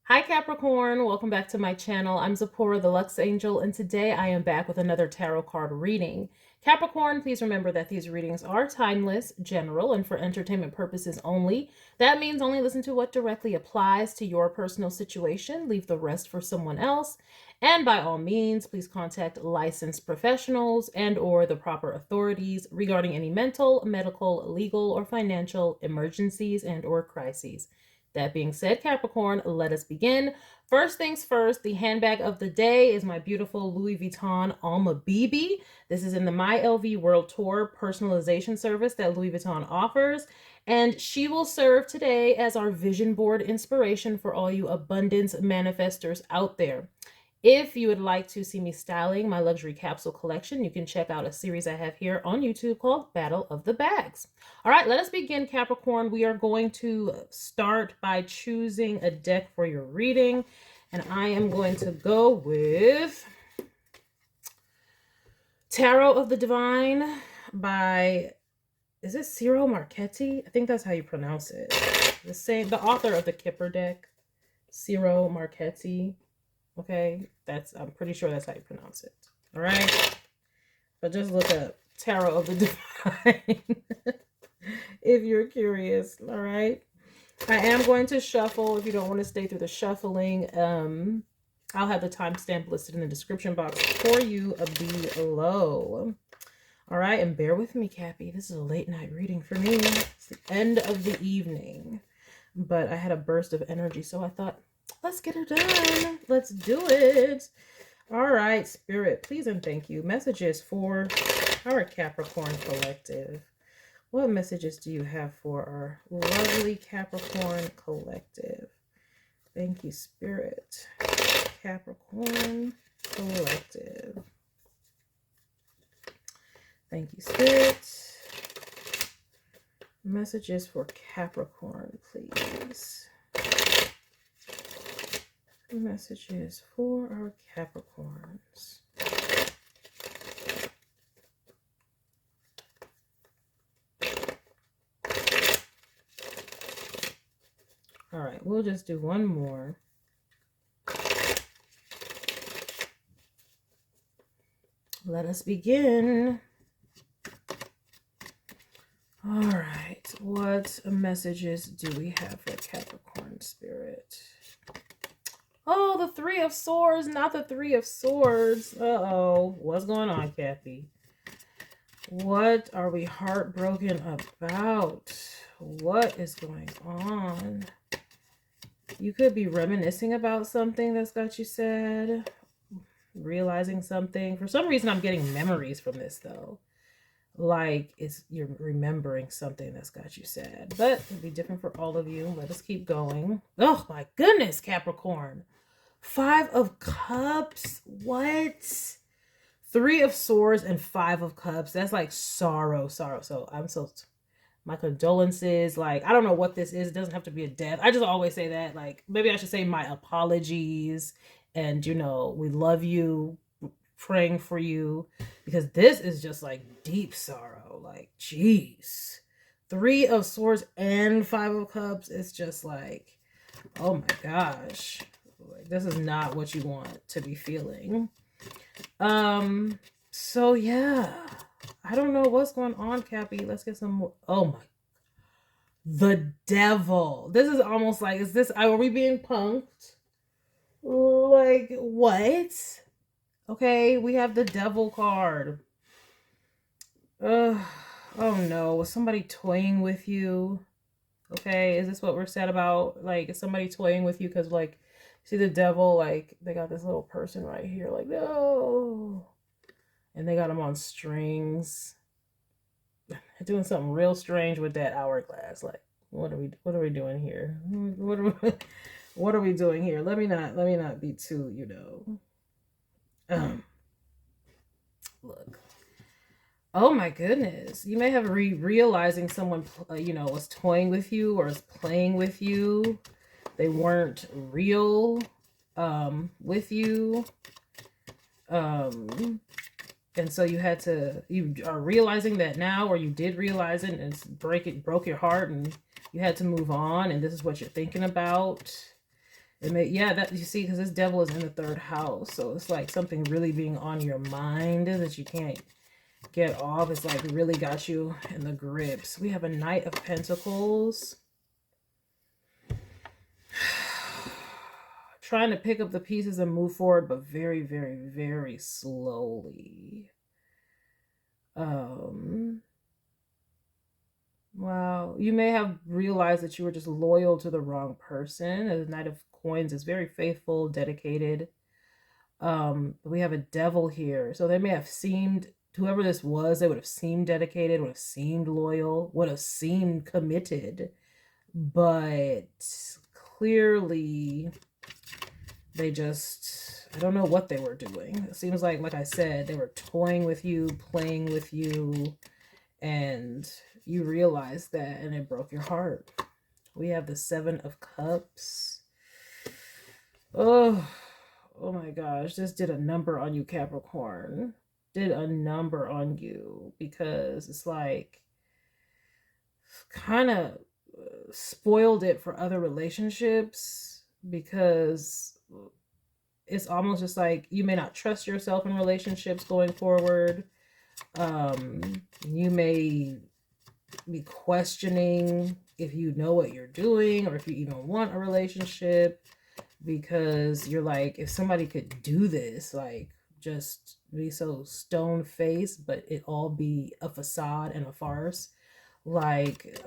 Hi Capricorn, welcome back to my channel. I'm Zipporah the Lux Angel, and today I am back with another tarot card reading. Capricorn, please remember that these readings are timeless, general, and for entertainment purposes only. That means only listen to what directly applies to your personal situation. Leave the rest for someone else. And by all means, please contact licensed professionals and/or the proper authorities regarding any mental, medical, legal, or financial emergencies and/or crises. That being said, Capricorn, let us begin. First things first, the handbag of the day is my beautiful Louis Vuitton Alma BB. This is in the My LV World Tour personalization service that Louis Vuitton offers. And she will serve today as our vision board inspiration for all you abundance manifestors out there. If you would like to see me styling my luxury capsule collection, you can check out a series I have here on YouTube called Battle of the Bags. All right, let us begin, Capricorn. We are going to start by choosing a deck for your reading, and I am going to go with Tarot of the Divine by, is it Ciro Marchetti? I think that's how you pronounce it. The author of the Kipper deck, Ciro Marchetti. Okay, I'm pretty sure that's how you pronounce it. All right, but just look up Tarot of the Divine if you're curious. All right, I am going to shuffle. If you don't want to stay through the shuffling, I'll have the timestamp listed in the description box for you below. All right, and bear with me, Cappy. This is a late night reading for me. It's the end of the evening, but I had a burst of energy, so I thought, let's get her done. Let's do it. All right, Spirit, please and thank you. Messages for our Capricorn collective. What messages do you have for our lovely Capricorn collective? Thank you, Spirit. Capricorn collective. Thank you, Spirit. Messages for Capricorn, please. Messages for our Capricorns. All right, we'll just do one more. Let us begin. All right, what messages do we have for Capricorn Spirit? Oh, the Three of Swords, not the Three of Swords. Uh-oh. What's going on, Cappy? What are we heartbroken about? What is going on? You could be reminiscing about something that's got you sad. Realizing something. For some reason, I'm getting memories from this, though. Like you're remembering something that's got you sad. But it'll be different for all of you. Let us keep going. Oh, my goodness, Capricorn. Five of Cups. What? Three of Swords and Five of Cups. That's like sorrow. So my condolences. Like, I don't know what this is. It doesn't have to be a death. I just always say that. Like, maybe I should say my apologies. And, you know, we love you. Praying for you. Because this is just like deep sorrow. Like, jeez. Three of Swords and Five of Cups. It's just like, oh my gosh. Like, this is not what you want to be feeling. So yeah, I don't know what's going on, Cappy. Let's get some more. Oh my, the Devil. This is almost like, are we being punked? Like, what? Okay, we have the Devil card. Oh no, was somebody toying with you? Okay, is this what we're sad about? Like, is somebody toying with you? Because, like, see the Devil, like, they got this little person right here, like, no. And they got him on strings. Doing something real strange with that hourglass. Like, what are we doing here? What are we doing here? Let me not be too, you know. Look. Oh my goodness. You may have realizing someone, you know, was toying with you or is playing with you. They weren't real with you. And so you are realizing that now, or you did realize it and broke your heart and you had to move on, and this is what you're thinking about. It may, yeah, that you see, because this devil is in the 3rd house. So it's like something really being on your mind that you can't get off. It's like really got you in the grips. We have a Knight of Pentacles. Trying to pick up the pieces and move forward, but very, very, very slowly. Wow. You may have realized that you were just loyal to the wrong person. The Knight of Coins is very faithful, dedicated. We have a devil here. So they may have seemed, whoever this was, they would have seemed dedicated, would have seemed loyal, would have seemed committed. But clearly they just, I don't know what they were doing. It seems like I said, they were toying with you, playing with you, and you realized that, and it broke your heart. We have the 7 of Cups. Oh my gosh, this did a number on you, Capricorn. Did a number on you, because it's like kind of spoiled it for other relationships, because it's almost just like you may not trust yourself in relationships going forward. You may be questioning if you know what you're doing or if you even want a relationship, because you're like, if somebody could do this, like just be so stone-faced, but it all be a facade and a farce, like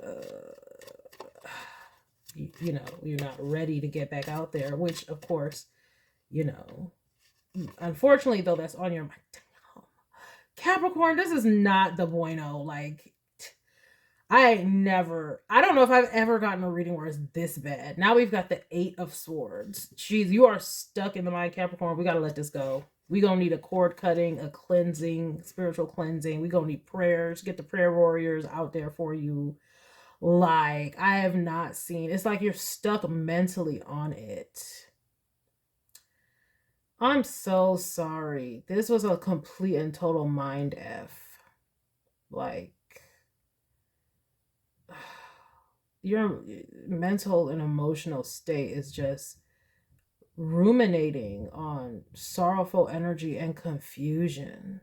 you know, you're not ready to get back out there, which of course, you know, unfortunately though, that's on your mind. Capricorn, this is not the bueno. Like, I don't know if I've ever gotten a reading where it's this bad. Now we've got the 8 of Swords. Jeez, you are stuck in the mind, Capricorn. We got to let this go. We going to need a cord cutting, a cleansing, spiritual cleansing. We going to need prayers. Get the prayer warriors out there for you. Like, I have not seen, it's like you're stuck mentally on it. I'm so sorry. This was a complete and total mind F. Like, your mental and emotional state is just ruminating on sorrowful energy and confusion.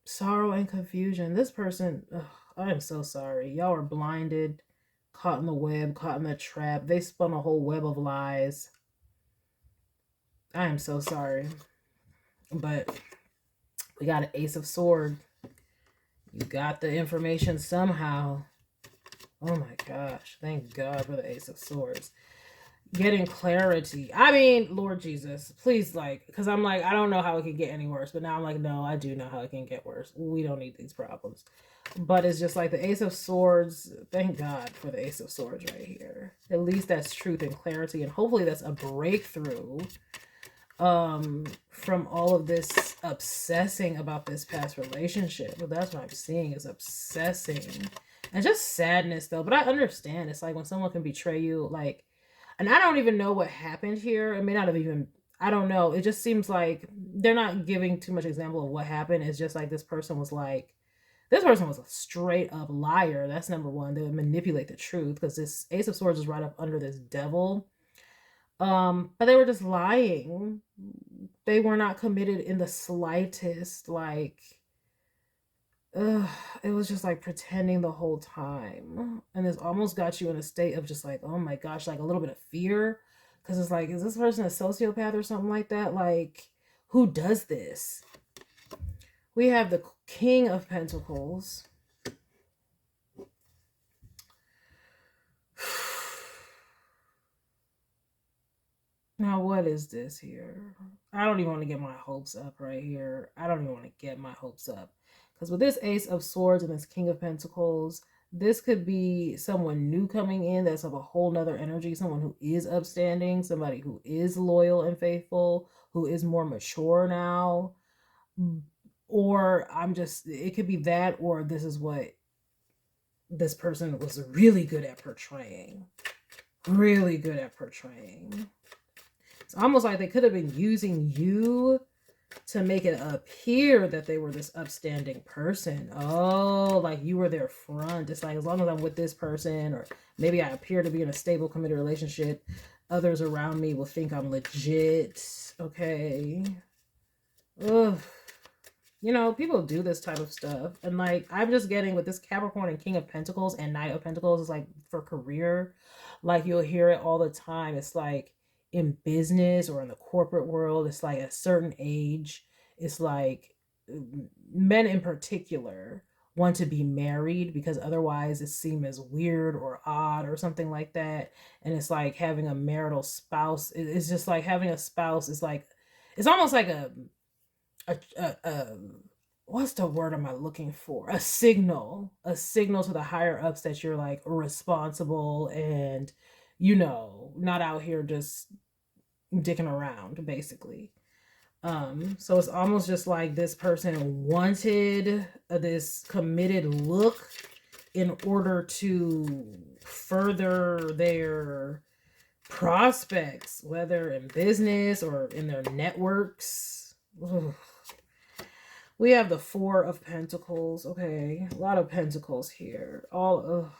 Sorrow and confusion. This person, I am so sorry. Y'all are blinded, caught in the web, caught in the trap. They spun a whole web of lies. I am so sorry. But we got an Ace of Swords. You got the information somehow. Oh my gosh. Thank God for the Ace of Swords. Getting clarity. I mean, Lord Jesus, please, like, because I'm like, I don't know how it can get any worse. But now I'm like, no, I do know how it can get worse. We don't need these problems. But it's just like the Ace of Swords. Thank God for the Ace of Swords right here. At least that's truth and clarity. And hopefully that's a breakthrough from all of this obsessing about this past relationship. But that's what I'm seeing, is obsessing. And just sadness, though. But I understand. It's like when someone can betray you, like, and I don't even know what happened here. It may not have even, I don't know. It just seems like they're not giving too much example of what happened. It's just like this person was a straight up liar. That's number one. They would manipulate the truth, because this Ace of Swords is right up under this devil. But they were just lying. They were not committed in the slightest. Like, it was just like pretending the whole time. And this almost got you in a state of just like, oh my gosh, like a little bit of fear. Because it's like, is this person a sociopath or something like that? Like, who does this? We have the King of Pentacles. Now, what is this here? I don't even want to get my hopes up right here. I don't even want to get my hopes up. Because with this Ace of Swords and this King of Pentacles, this could be someone new coming in that's of a whole nother energy. Someone who is upstanding. Somebody who is loyal and faithful. Who is more mature now. Or it could be that, or this is what this person was really good at portraying. Really good at portraying. It's almost like they could have been using you to make it appear that they were this upstanding person. Oh, like you were their front. It's like, as long as I'm with this person, or maybe I appear to be in a stable, committed relationship, others around me will think I'm legit. Okay. Ugh. You know, people do this type of stuff. And like, I'm just getting with this Capricorn and King of Pentacles and Knight of Pentacles is like for career. Like you'll hear it all the time. It's like in business or in the corporate world, it's like at a certain age, it's like men in particular want to be married because otherwise it seems as weird or odd or something like that. And it's like having a marital spouse. It's just like having a spouse is like, it's almost like a what's the word am I looking for? A signal to the higher ups that you're like responsible and, you know, not out here just dicking around, basically. So it's almost just like this person wanted this committed look in order to further their prospects, whether in business or in their networks. Ugh. We have the Four of Pentacles. Okay, a lot of pentacles here. All of.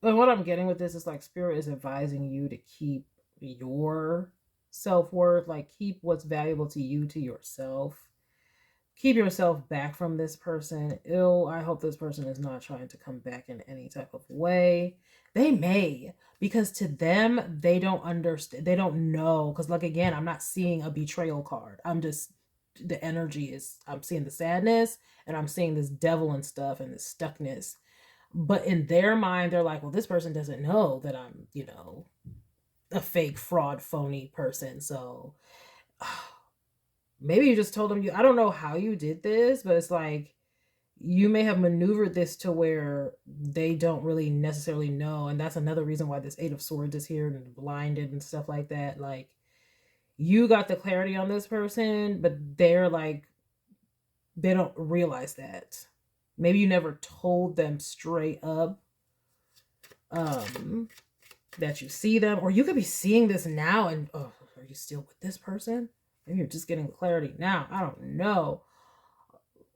But what I'm getting with this is like Spirit is advising you to keep your self-worth, like keep what's valuable to you to yourself. Keep yourself back from this person. I hope this person is not trying to come back in any type of way. They may, because to them, they don't understand. They don't know. Because like, again, I'm not seeing a betrayal card. I'm just, the energy is, I'm seeing the sadness and I'm seeing this devil and stuff and this stuckness. But in their mind, they're like, well, this person doesn't know that I'm, you know, a fake, fraud, phony person. So maybe you just told them I don't know how you did this, but it's like you may have maneuvered this to where they don't really necessarily know. And that's another reason why this Eight of Swords is here and blinded and stuff like that. Like you got the clarity on this person, but they're like, they don't realize that. Maybe you never told them straight up that you see them, or you could be seeing this now and, oh, are you still with this person? Maybe you're just getting clarity now. I don't know.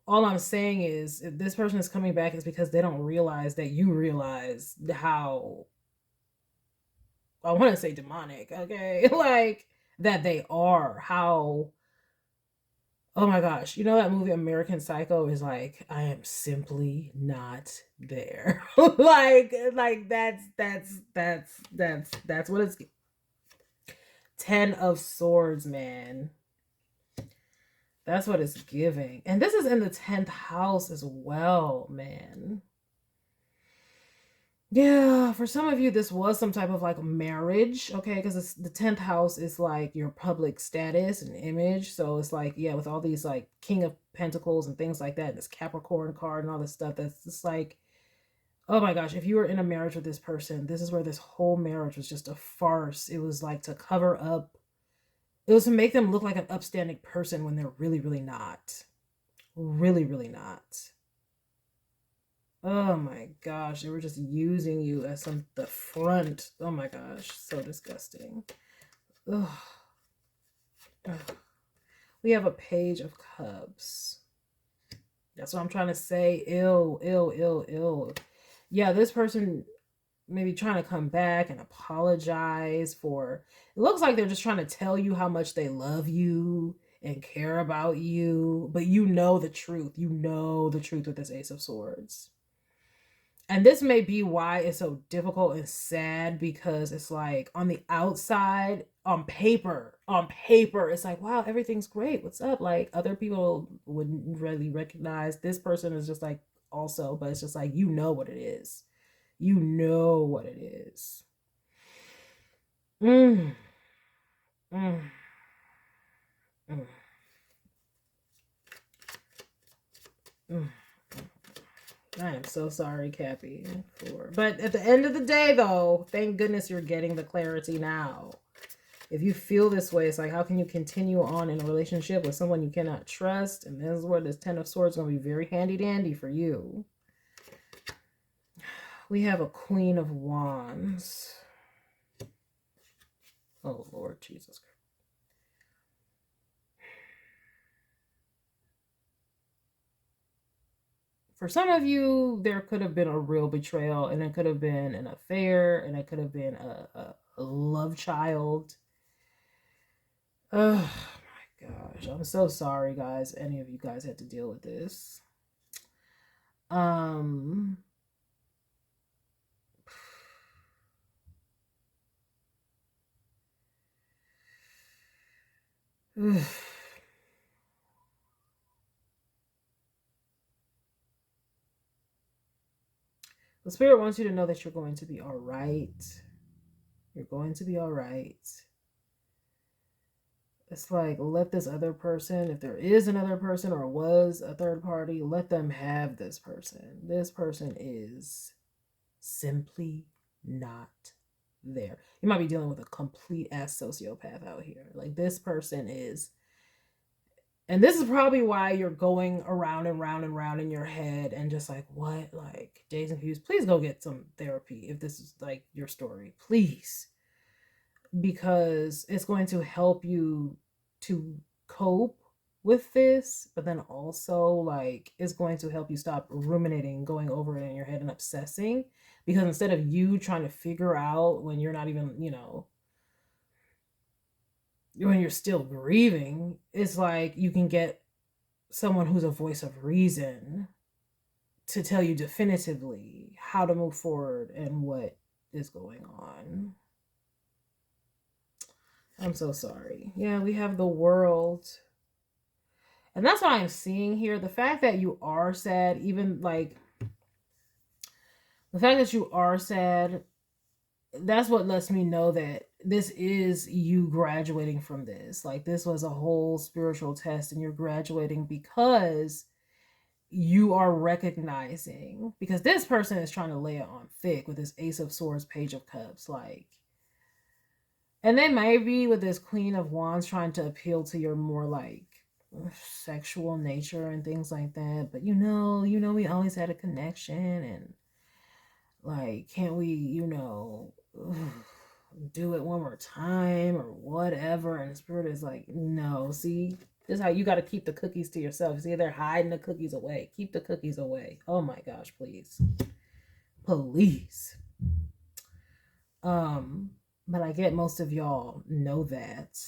All I'm saying is if this person is coming back, it's because they don't realize that you realize how, I want to say demonic, okay? Like that they are, how, oh my gosh, you know that movie American Psycho is like, I am simply not there. like that's what it's. 10 of Swords, man. That's what it's giving. And this is in the 10th house as well, man. Yeah, for some of you, this was some type of like marriage, okay? Because the 10th house is like your public status and image. So it's like, yeah, with all these like King of Pentacles and things like that, this Capricorn card and all this stuff, that's just like, oh my gosh, if you were in a marriage with this person, this is where this whole marriage was just a farce. It was like to cover up. It was to make them look like an upstanding person when they're really, really not. Really, really not. Oh my gosh, they were just using you as the front. Oh my gosh, so disgusting. Ugh. Ugh. We have a Page of Cups. That's what I'm trying to say. Ill, ill, ill, ill. Yeah, this person maybe trying to come back and apologize for, it looks like they're just trying to tell you how much they love you and care about you, but you know the truth. You know the truth with this Ace of Swords. And this may be why it's so difficult and sad, because it's like on the outside, on paper, it's like, wow, everything's great. What's up? Like other people wouldn't really recognize. This person is just like also, but it's just like, you know what it is. You know what it is. Mm. Mm. Mm. Mm. I am so sorry, Cappy. But at the end of the day, though, thank goodness you're getting the clarity now. If you feel this way, it's like, how can you continue on in a relationship with someone you cannot trust? And this is where this 10 of Swords is going to be very handy-dandy for you. We have a Queen of Wands. Oh, Lord Jesus Christ. For some of you, there could have been a real betrayal, and it could have been an affair, and it could have been a love child. Oh my gosh. I'm so sorry, guys. Any of you guys had to deal with this. The spirit wants you to know that you're going to be all right. You're going to be all right. It's like, let this other person, if there is another person or was a third party, let them have this person. This person is simply not there. You might be dealing with a complete ass sociopath out here. Like, this person is, and this is probably why you're going around and round and round in your head and just like, what? Like, dazed and confused. Please go get some therapy if this is like your story. Please. Because it's going to help you to cope with this, but then also like it's going to help you stop ruminating, going over it in your head and obsessing. Because instead of you trying to figure out when you're not even, you know, when you're still grieving, it's like you can get someone who's a voice of reason to tell you definitively how to move forward and what is going on. I'm so sorry. Yeah, we have the World. And that's what I'm seeing here. The fact that you are sad, even like the fact that you are sad, that's what lets me know that this is you graduating from this. Like, this was a whole spiritual test and you're graduating because you are recognizing, because this person is trying to lay it on thick with this Ace of Swords, Page of Cups, like, and they may be with this Queen of Wands trying to appeal to your more like sexual nature and things like that. But you know, we always had a connection, and like, can't we, you know, do it one more time or whatever? And the spirit is like, no, see, this is how you got to keep the cookies to yourself. See, they're hiding the cookies away. Keep the cookies away. Oh my gosh, please. Please. But I get most of y'all know that.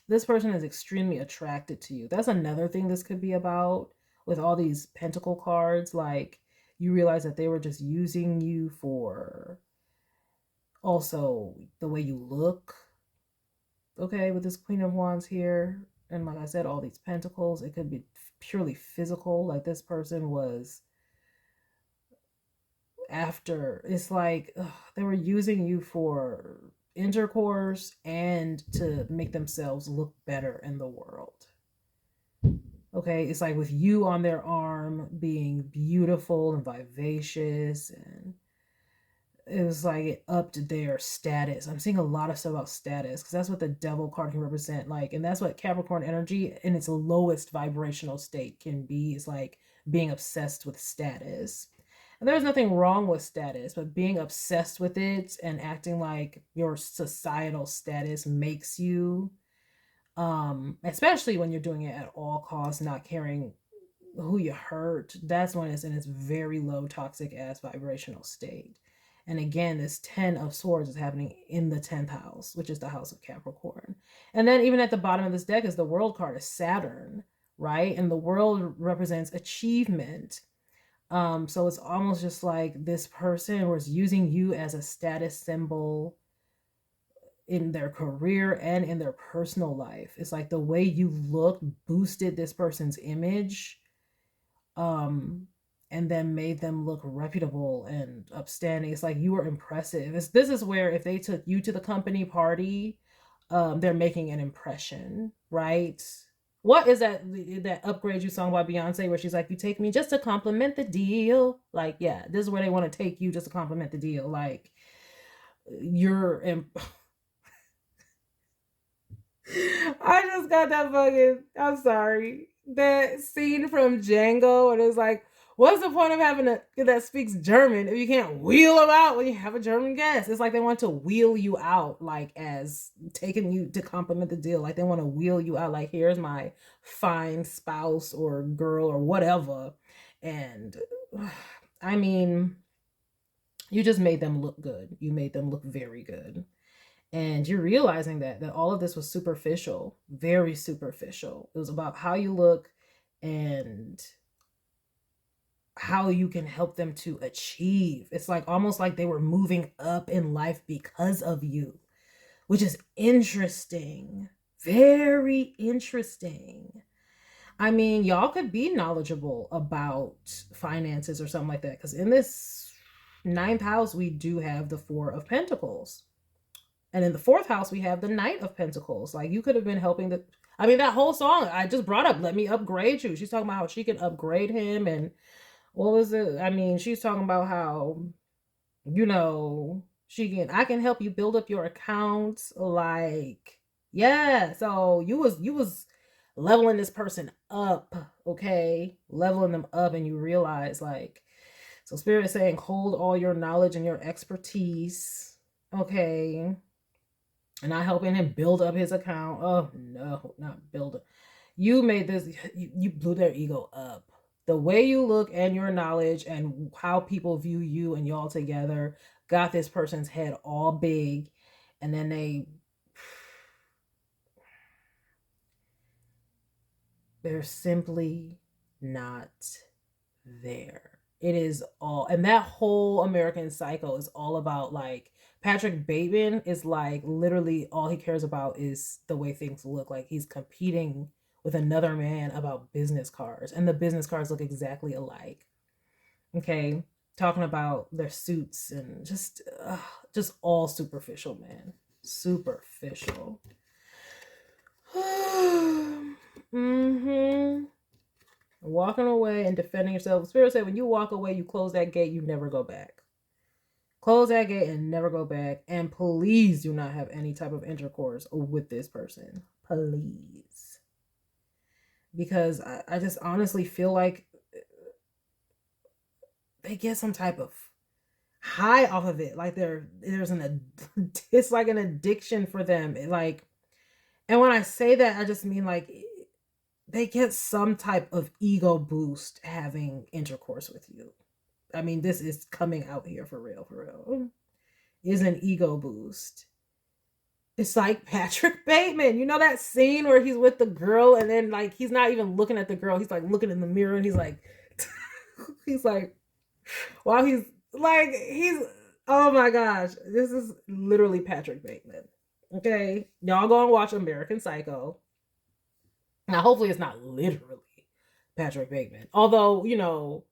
This person is extremely attracted to you. That's another thing this could be about with all these pentacle cards. Like, you realize that they were just using you for also the way you look. Okay, with this Queen of Wands here. And like I said, all these pentacles, it could be purely physical. Like, this person was after, it's like they were using you for intercourse and to make themselves look better in the world. Okay, it's like with you on their arm being beautiful and vivacious, and it was like it upped their status. I'm seeing a lot of stuff about status because that's what the Devil card can represent. Like, and that's what Capricorn energy in its lowest vibrational state can be. Is like being obsessed with status. And there's nothing wrong with status, but being obsessed with it and acting like your societal status makes you, especially when you're doing it at all costs, not caring who you hurt, that's when it's in its very low toxic ass vibrational state. And again, this 10 of Swords is happening in the 10th house, which is the house of Capricorn. And then even at the bottom of this deck is the World card, is Saturn, right? And the World represents achievement. So it's almost just like this person was using you as a status symbol in their career and in their personal life. It's like the way you look boosted this person's image, and then made them look reputable and upstanding. It's like you were impressive. This is where if they took you to the company party, they're making an impression, right? What is that Upgrade You song by Beyonce where she's like, you take me just to compliment the deal? Like, yeah, this is where they want to take you just to compliment the deal. Like, you're I just got that fucking, I'm sorry. that scene from Django, and it's like, what's the point of having a that speaks German if you can't wheel them out when you have a German guest? It's like they want to wheel you out, like as taking you to compliment the deal. Like they want to wheel you out, like here's my fine spouse or girl or whatever. And I mean, you just made them look good. You made them look very good. And you're realizing that all of this was superficial, very superficial. It was about how you look and how you can help them to achieve. It's like almost like they were moving up in life because of you, which is interesting. Very interesting. I mean, y'all could be knowledgeable about finances or something like that, because in this 9th house, we do have the 4 of Pentacles. And in the 4th house, we have the Knight of Pentacles. Like you could have been helping the, I mean, that whole song I just brought up, Let Me Upgrade You. She's talking about how she can upgrade him. And what was it? I mean, she's talking about how, you know, I can help you build up your accounts. Like, yeah. So you was leveling this person up, okay? Leveling them up, and you realize, like, so Spirit is saying, hold all your knowledge and your expertise, okay? And not helping him build up his account. Oh, no, not build up. You made this, you blew their ego up. The way you look and your knowledge and how people view you and y'all together got this person's head all big. And then they're simply not there. It is all, and that whole American Psycho is all about, like, Patrick Bateman is like literally all he cares about is the way things look. Like he's competing with another man about business cards, and the business cards look exactly alike. Okay, talking about their suits and just all superficial, man. Superficial. Walking away and defending yourself. Spirit said when you walk away, you close that gate, you never go back. Close that gate and never go back. And please do not have any type of intercourse with this person. Please. Because I just honestly feel like they get some type of high off of it. Like it's like an addiction for them. And when I say that, I just mean like they get some type of ego boost having intercourse with you. I mean, this is coming out here for real, is an ego boost. It's like Patrick Bateman. You know that scene where he's with the girl and then like he's not even looking at the girl. He's like looking in the mirror and he's like, while he's oh my gosh. This is literally Patrick Bateman. Okay. Y'all go and watch American Psycho. Now, hopefully it's not literally Patrick Bateman. Although, you know,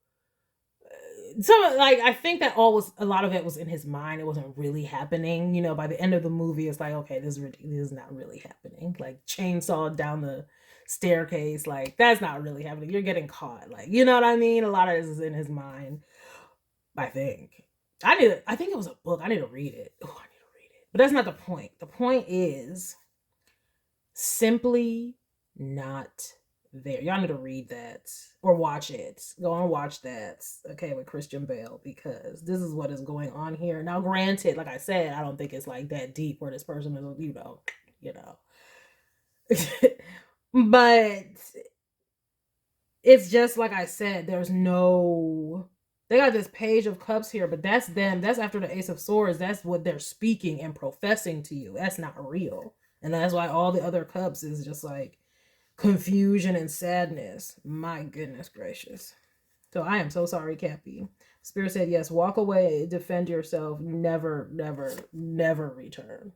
I think that a lot of it was in his mind. It wasn't really happening. You know, by the end of the movie, it's like, okay, this is not really happening. Like chainsaw down the staircase, like that's not really happening. You're getting caught. Like, you know what I mean? A lot of this is in his mind. I think. I think it was a book. I need to read it. Oh, I need to read it. But that's not the point. The point is simply not there. Y'all need to read that or watch it. Go and watch that, okay, with Christian Bale, because this is what is going on here. Now, granted, like I said, I don't think it's like that deep where this person is, you know. But it's just like I said, they got this Page of Cups here, but that's them. That's after the Ace of Swords. That's what they're speaking and professing to you. That's not real. And that's why all the other cups is just like confusion and sadness. My goodness gracious. So I am so sorry, Cappy. Spirit said, yes, walk away, defend yourself, never, never, never return.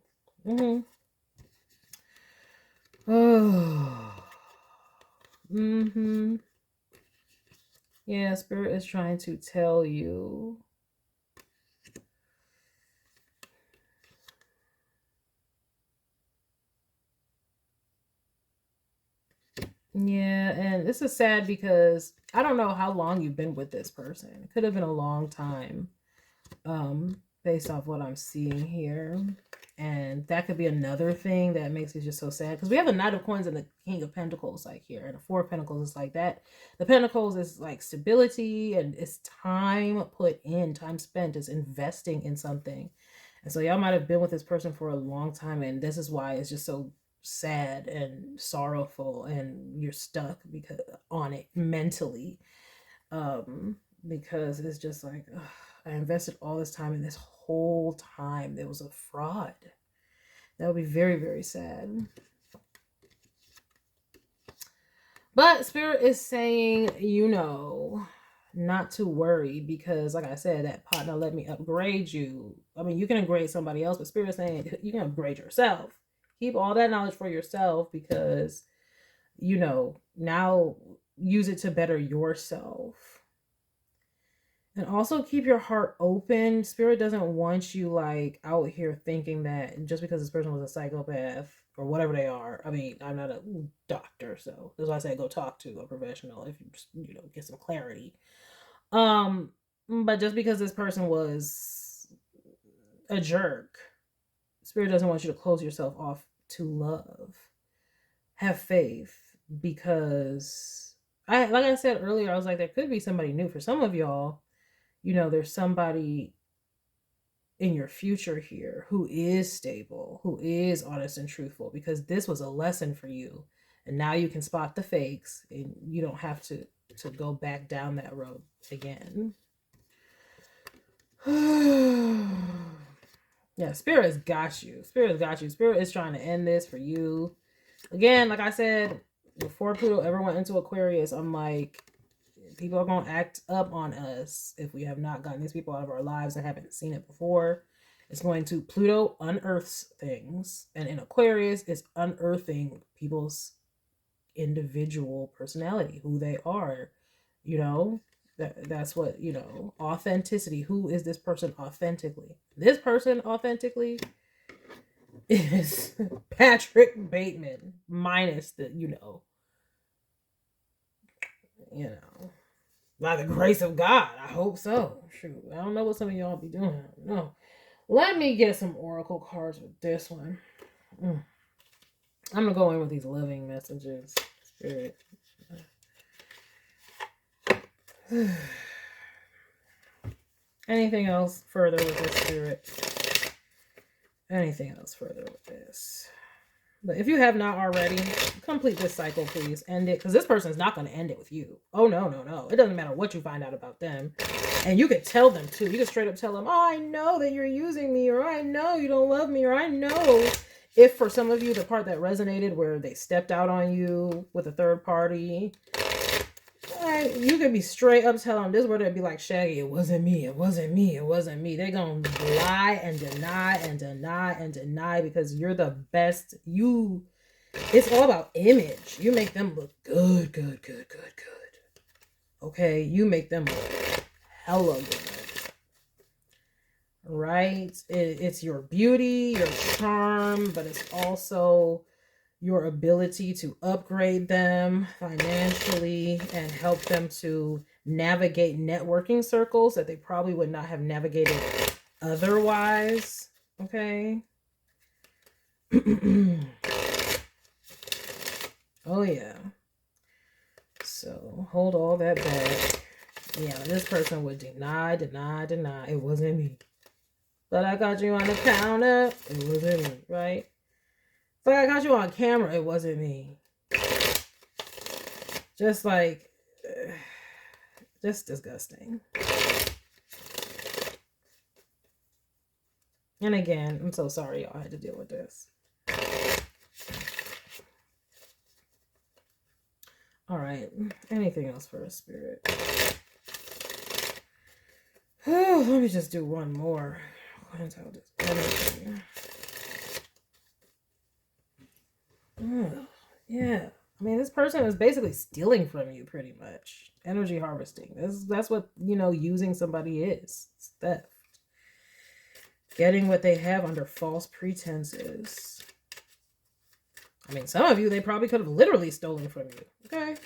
Oh. Yeah, Spirit is trying to tell you. Yeah, and this is sad because I don't know how long you've been with this person. It could have been a long time, based off what I'm seeing here. And that could be another thing that makes it just so sad. Because we have the Knight of Coins and the King of Pentacles like here. And the Four of Pentacles is like that. The Pentacles is like stability and it's time put in, time spent, is investing in something. And so y'all might have been with this person for a long time. And this is why it's just so sad and sorrowful. And you're stuck because on it mentally. Because it's just like, ugh, I invested all this time and this whole time there was a fraud. That would be very, very sad. But Spirit is saying, you know, not to worry because, like I said, that partner let me upgrade you. I mean, you can upgrade somebody else, but Spirit is saying you can upgrade yourself. Keep all that knowledge for yourself because, you know, now use it to better yourself. And also keep your heart open. Spirit doesn't want you like out here thinking that just because this person was a psychopath or whatever they are. I mean, I'm not a doctor, so that's why I say go talk to a professional if you just, you know, get some clarity. But just because this person was a jerk, Spirit doesn't want you to close yourself off to love. Have faith because like I said earlier, I was like, there could be somebody new for some of y'all. You know, there's somebody in your future here who is stable, who is honest and truthful, because this was a lesson for you. And now you can spot the fakes and you don't have to go back down that road again. Yeah, Spirit has got you. Spirit has got you. Spirit is trying to end this for you. Again, like I said, before Pluto ever went into Aquarius, I'm like, people are going to act up on us if we have not gotten these people out of our lives and haven't seen it before. It's going to, Pluto unearths things. And in Aquarius, it's unearthing people's individual personality, who they are. You know, that's what, you know, authenticity. Who is this person authentically? This person authentically is Patrick Bateman minus the, you know, by the grace of God. I hope so. Shoot, I don't know what some of y'all be doing. No, let me get some oracle cards with this one. I'm gonna go in with these living messages. Spirit. Anything else further with this, Spirit? Anything else further with this? But if you have not already, complete this cycle, please. End it. Because this person is not going to end it with you. Oh, no, no, no. It doesn't matter what you find out about them. And you could tell them, too. You could straight up tell them, oh, I know that you're using me. Or I know you don't love me. Or I know. If for some of you, the part that resonated where they stepped out on you with a third party, you could be straight up telling them this where they'd be like, Shaggy, it wasn't me. It wasn't me. It wasn't me. They're going to lie and deny and deny and deny because you're the best. It's all about image. You make them look good, good, good, good, good. Okay? You make them look hella good. Right? It's your beauty, your charm, but it's also your ability to upgrade them financially and help them to navigate networking circles that they probably would not have navigated otherwise. Okay. Oh yeah. So hold all that back. Yeah, this person would deny. It wasn't me. But I got you on the counter. It wasn't me, right? So I got you on camera. It wasn't me. Just like, just disgusting. And again, I'm so sorry y'all had to deal with this. All right. Anything else for a Spirit? Let me just do one more. Yeah. I mean, this person is basically stealing from you pretty much. Energy harvesting. That's what, you know, using somebody is. It's theft. Getting what they have under false pretenses. I mean, some of you, they probably could have literally stolen from you. Okay?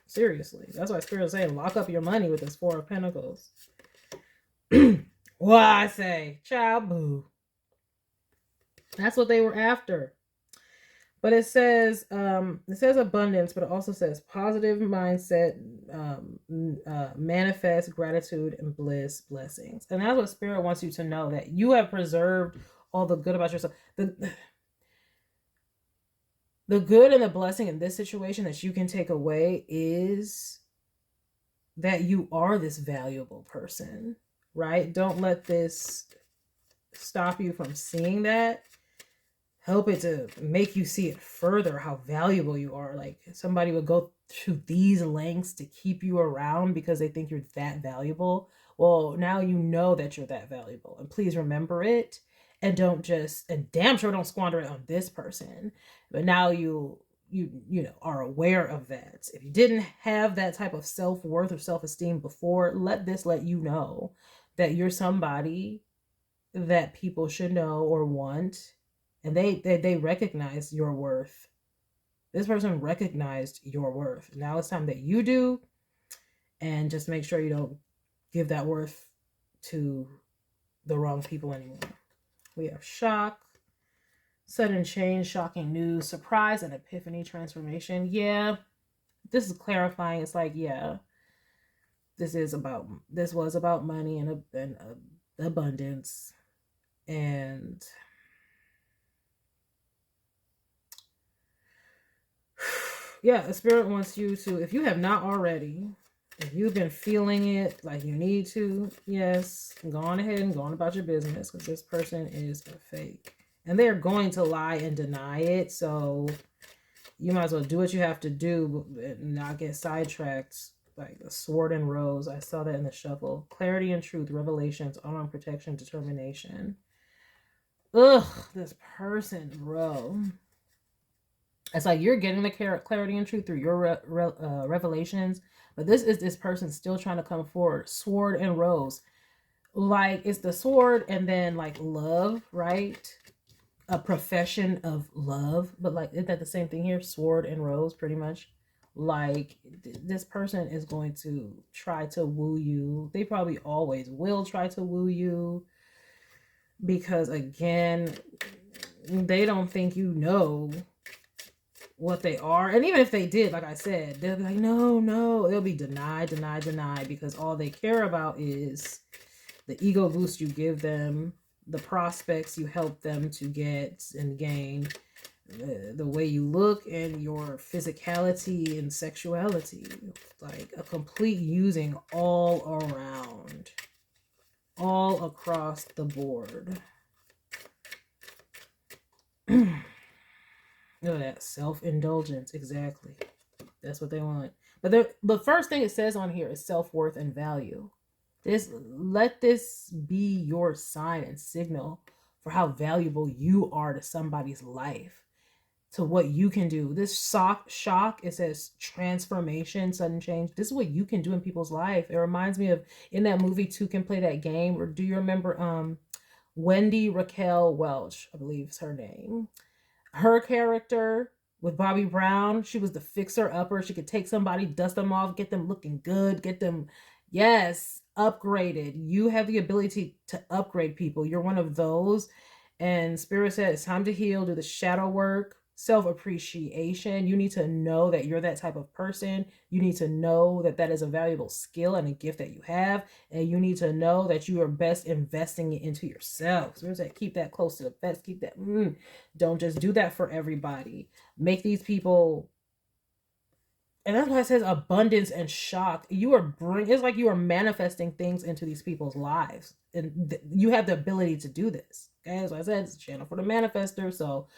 Seriously. That's why Spirit is saying lock up your money with this Four of Pentacles. Well, I say, child boo. That's what they were after. But it says abundance, but it also says positive mindset, manifest gratitude and bliss, blessings. And that's what Spirit wants you to know, that you have preserved all the good about yourself. The good and the blessing in this situation that you can take away is that you are this valuable person, right? Don't let this stop you from seeing that. Help it to make you see it further, how valuable you are. Like, somebody would go to these lengths to keep you around because they think you're that valuable. Well, now you know that you're that valuable, and please remember it, and don't just, and damn sure don't squander it on this person. But now you know, are aware of that. If you didn't have that type of self-worth or self-esteem before, let you know that you're somebody that people should know or want. And they recognize your worth. This person recognized your worth. Now it's time that you do. And just make sure you don't give that worth to the wrong people anymore. We have shock, sudden change, shocking news, surprise, and epiphany, transformation. Yeah, this is clarifying. It's like, yeah, this was about money and abundance. And yeah, the Spirit wants you to, if you have not already, if you've been feeling it like you need to, yes, go on ahead and go on about your business, because this person is a fake. And they're going to lie and deny it, so you might as well do what you have to do and not get sidetracked. Like the sword and rose, I saw that in the shuffle. Clarity and truth, revelations, honor, protection, determination. Ugh, this person, bro. It's like you're getting the clarity and truth through your revelations, but this person still trying to come forward. Sword and rose. Like, it's the sword and then like love, right? A profession of love. But like, isn't that the same thing here? Sword and rose, pretty much. Like, this person is going to try to woo you. They probably always will try to woo you. Because again, they don't think you know what they are. And even if they did, like I said, they'll be like, no, it'll be denied, because all they care about is the ego boost you give them, the prospects you help them to get and gain, the way you look, and your physicality and sexuality. Like a complete using all around, all across the board. Look at that, self-indulgence. Exactly. That's what they want. But the first thing it says on here is self-worth and value. Let this be your sign and signal for how valuable you are to somebody's life, to what you can do. This shock, it says transformation, sudden change. This is what you can do in people's life. It reminds me of, in that movie, Two Can Play That Game. Or do you remember Wendy Raquel Welch, I believe is her name. Her character with Bobby Brown, she was the fixer-upper. She could take somebody, dust them off, get them looking good, get them, yes, upgraded. You have the ability to upgrade people. You're one of those. And Spirit said it's time to heal, do the shadow work, self-appreciation. You need to know that you're that type of person. You need to know that that is a valuable skill and a gift that you have. And you need to know that you are best investing it into yourself. Spirit said keep that close to the vest. Keep that. Don't just do that for everybody. Make these people. And that's why it says abundance and shock. It's like you are manifesting things into these people's lives. And you have the ability to do this. Okay, as I said, it's a channel for the manifester. So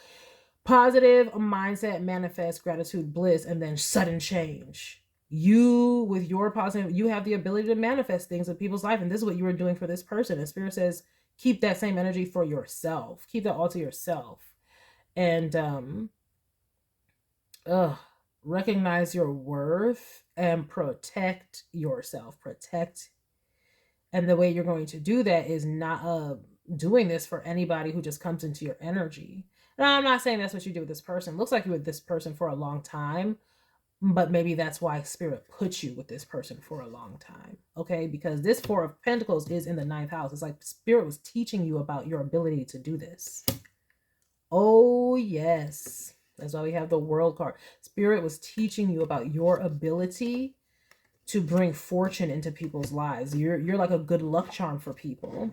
positive mindset, manifest, gratitude, bliss, and then sudden change. You, with your positive, you have the ability to manifest things in people's life. And this is what you are doing for this person. And Spirit says, keep that same energy for yourself. Keep that all to yourself. And, recognize your worth and protect yourself. And the way you're going to do that is not doing this for anybody who just comes into your energy. Now, I'm not saying that's what you do with this person. Looks like you're with this person for a long time, but maybe that's why Spirit put you with this person for a long time. Okay, because this Four of Pentacles is in the 9th house. It's like Spirit was teaching you about your ability to do this. Oh, yes. That's why we have the World card. Spirit was teaching you about your ability to bring fortune into people's lives. You're like a good luck charm for people.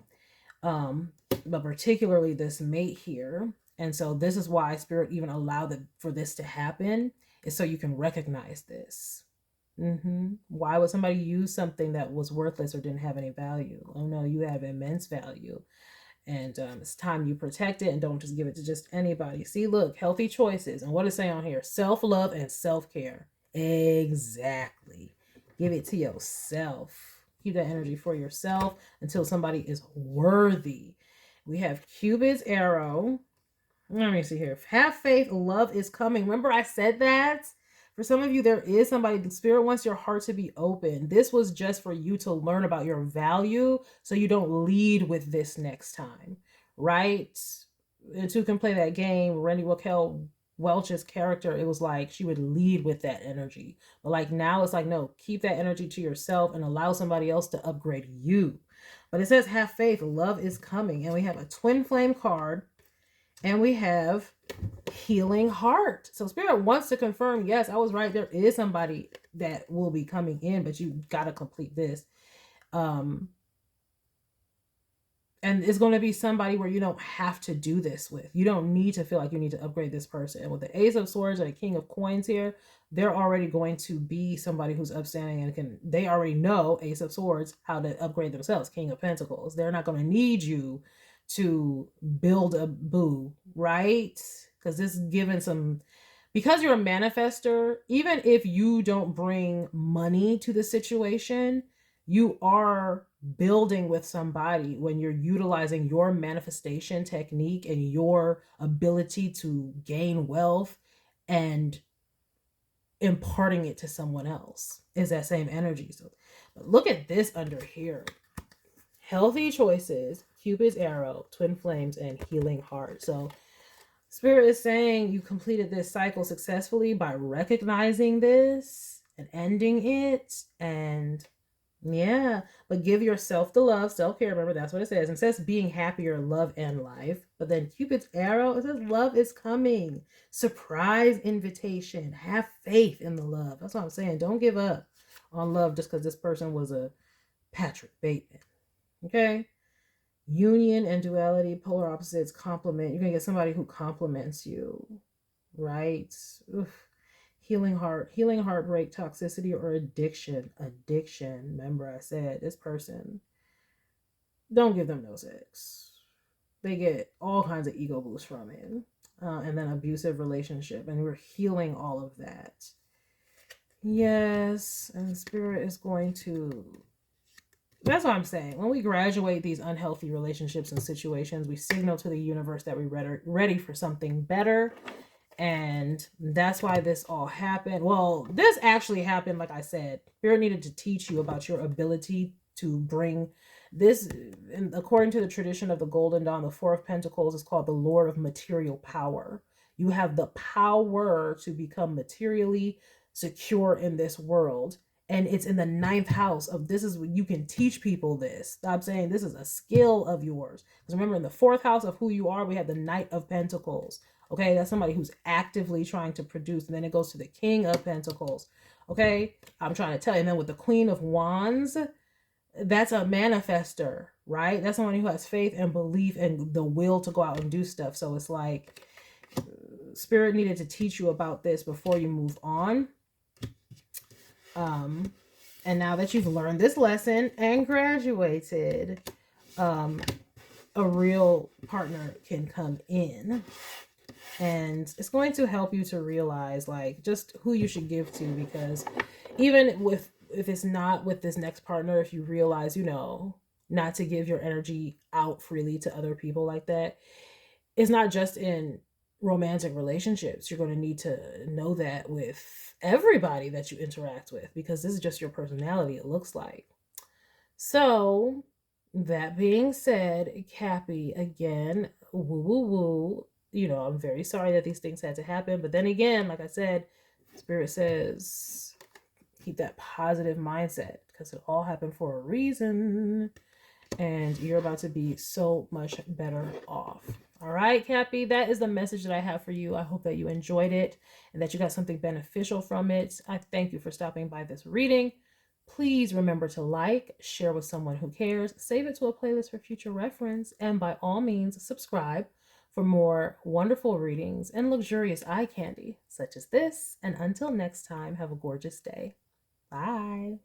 But particularly this mate here. And so this is why Spirit even allowed for this to happen, is so you can recognize this. Why would somebody use something that was worthless or didn't have any value? Oh no, you have immense value. And it's time you protect it and don't just give it to just anybody. See, look, healthy choices. And what is saying on here? Self-love and self-care. Exactly. Give it to yourself. Keep that energy for yourself until somebody is worthy. We have Cupid's arrow. Let me see here. Have faith. Love is coming. Remember I said that? For some of you, there is somebody, the Spirit wants your heart to be open. This was just for you to learn about your value so you don't lead with this next time, right? And two can play that game. Randy Raquel Welch's character, it was like she would lead with that energy. But like now it's like, no, keep that energy to yourself and allow somebody else to upgrade you. But it says have faith. Love is coming. And we have a twin flame card. And we have healing heart. So Spirit wants to confirm, yes, I was right. There is somebody that will be coming in, but you got to complete this. And it's going to be somebody where you don't have to do this with. You don't need to feel like you need to upgrade this person. And with the Ace of Swords and the King of Coins here, they're already going to be somebody who's upstanding and they already know, Ace of Swords, how to upgrade themselves. King of Pentacles. They're not going to need you to build a boo, right? Because this is given some, because you're a manifester, even if you don't bring money to the situation, you are building with somebody when you're utilizing your manifestation technique and your ability to gain wealth and imparting it to someone else is that same energy. So look at this under here. Healthy choices, Cupid's arrow, twin flames, and healing heart. So Spirit is saying you completed this cycle successfully by recognizing this and ending it. And yeah, but give yourself the love, self-care. Remember, that's what it says. And it says being happier, love, and life. But then Cupid's arrow, it says love is coming. Surprise invitation. Have faith in the love. That's what I'm saying. Don't give up on love just because this person was a Patrick Bateman. Okay? Union and duality, polar opposites, complement. You're going to get somebody who compliments you, right? Oof. Healing heart, healing heartbreak, toxicity, or addiction. Addiction. Remember I said this person, don't give them no sex. They get all kinds of ego boosts from it. And then abusive relationship. And we're healing all of that. Yes. And Spirit is going to... That's what I'm saying. When we graduate these unhealthy relationships and situations, we signal to the universe that we're ready for something better. And that's why this all happened. Well, this actually happened, like I said. Spirit needed to teach you about your ability to bring this. And according to the tradition of the Golden Dawn, the Four of Pentacles is called the Lord of Material Power. You have the power to become materially secure in this world. And it's in the 9th house of this is what you can teach people this. Stop saying this is a skill of yours. Because remember, in the 4th house of who you are, we have the Knight of Pentacles. Okay, that's somebody who's actively trying to produce. And then it goes to the King of Pentacles. Okay, I'm trying to tell you. And then with the Queen of Wands, that's a manifester, right? That's someone who has faith and belief and the will to go out and do stuff. So it's like Spirit needed to teach you about this before you move on. And now that you've learned this lesson and graduated, a real partner can come in. And it's going to help you to realize like just who you should give to, because even if it's not with this next partner, if you realize, you know, not to give your energy out freely to other people like that, it's not just in romantic relationships. You're going to need to know that with everybody that you interact with, because this is just your personality, it looks like. So that being said, Cappy, again, woo woo woo. You know, I'm very sorry that these things had to happen. But then again, like I said, Spirit says keep that positive mindset because it all happened for a reason. And you're about to be so much better off. All right, Cappy, that is the message that I have for you. I hope that you enjoyed it and that you got something beneficial from it. I thank you for stopping by this reading. Please remember to like, share with someone who cares, save it to a playlist for future reference, and by all means, subscribe for more wonderful readings and luxurious eye candy such as this. And until next time, have a gorgeous day. Bye.